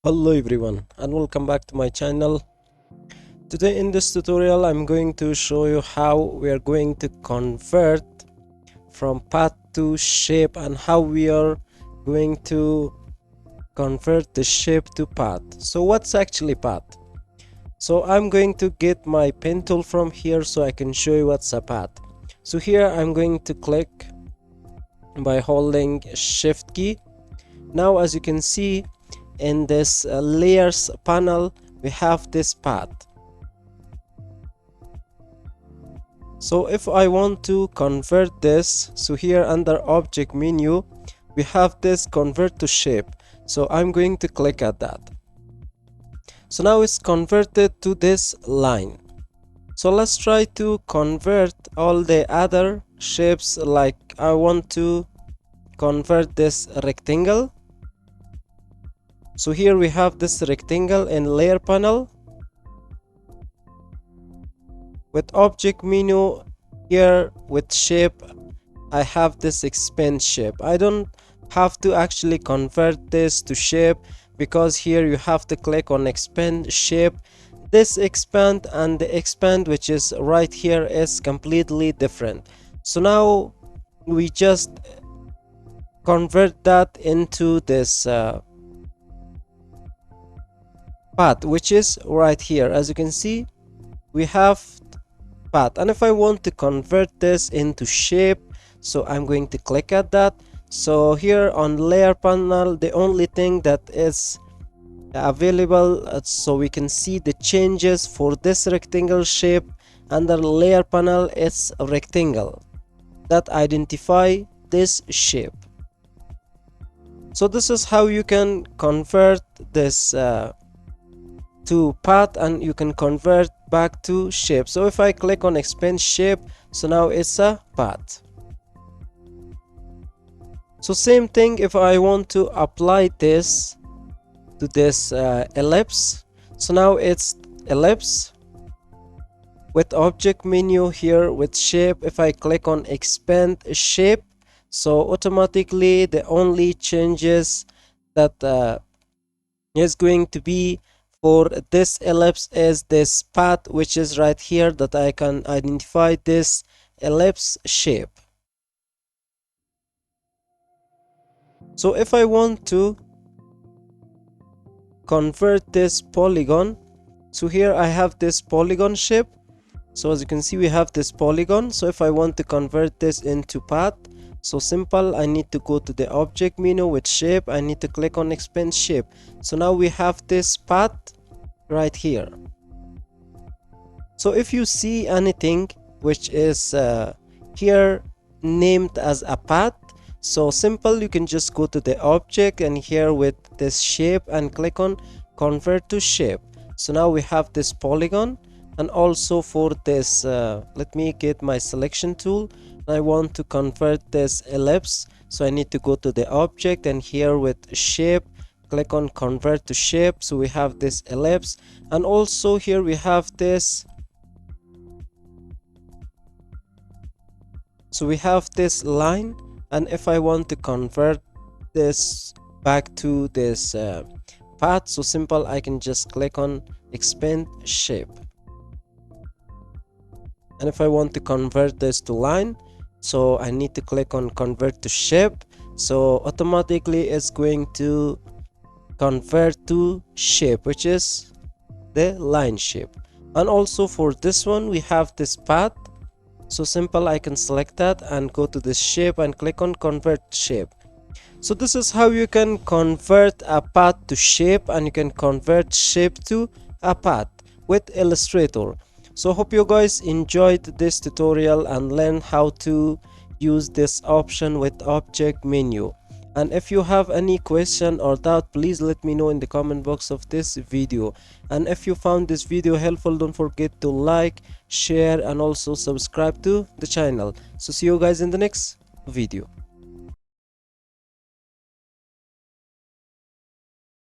Hello everyone and welcome back to my channel. Today in this tutorial I'm going to show you how we are going to convert from path to shape and how we are going to convert the shape to path. So what's actually path? So I'm going to get my pen tool from here so I can show you what's a path. So here I'm going to click by holding shift key. Now as you can see in this layers panel we have this path. So if I want to convert this, so here under object menu we have this convert to shape, so I'm going to click at that. So now it's converted to this line. So let's try to convert all the other shapes. Like I want to convert this rectangle. So here we have this rectangle in layer panel. With object menu here with shape I have this expand shape. I don't have to actually convert this to shape because here you have to click on expand shape. This expand and the expand which is right here is completely different. So now we just convert that into this path which is right here. As you can see we have path, and if I want to convert this into shape, so I'm going to click at that. So here on layer panel the only thing that is available so we can see the changes for this rectangle shape under layer panel. It's a rectangle that identify this shape. So this is how you can convert this to path, and you can convert back to shape. So if I click on expand shape, so now it's a path. So same thing if I want to apply this to this ellipse, so now it's ellipse. With object menu here with shape, if I click on expand shape, so automatically the only changes that is going to be for this ellipse is this path which is right here, that I can identify this ellipse shape. So if I want to convert this polygon, so here I have this polygon shape. So as you can see we have this polygon. So if I want to convert this into path, so simple, I need to go to the object menu with shape, I need to click on expand shape. So now we have this path right here. So if you see anything which is here named as a path, so simple, you can just go to the object and here with this shape and click on convert to shape. So now we have this polygon. And also for this let me get my selection tool. I want to convert this ellipse, so I need to go to the object and here with shape click on convert to shape. So we have this ellipse, and also here we have this, so we have this line. And if I want to convert this back to this path, so simple, I can just click on expand shape. And if I want to convert this to line, so I need to click on convert to shape. So automatically it's going to convert to shape, which is the line shape. And also for this one we have this path, so simple, I can select that and go to this shape and click on convert shape. So this is how you can convert a path to shape, and you can convert shape to a path with Illustrator. So hope you guys enjoyed this tutorial and learn how to use this option with object menu. And if you have any question or doubt, please let me know in the comment box of this video. And if you found this video helpful, don't forget to like, share and also subscribe to the channel. So see you guys in the next video.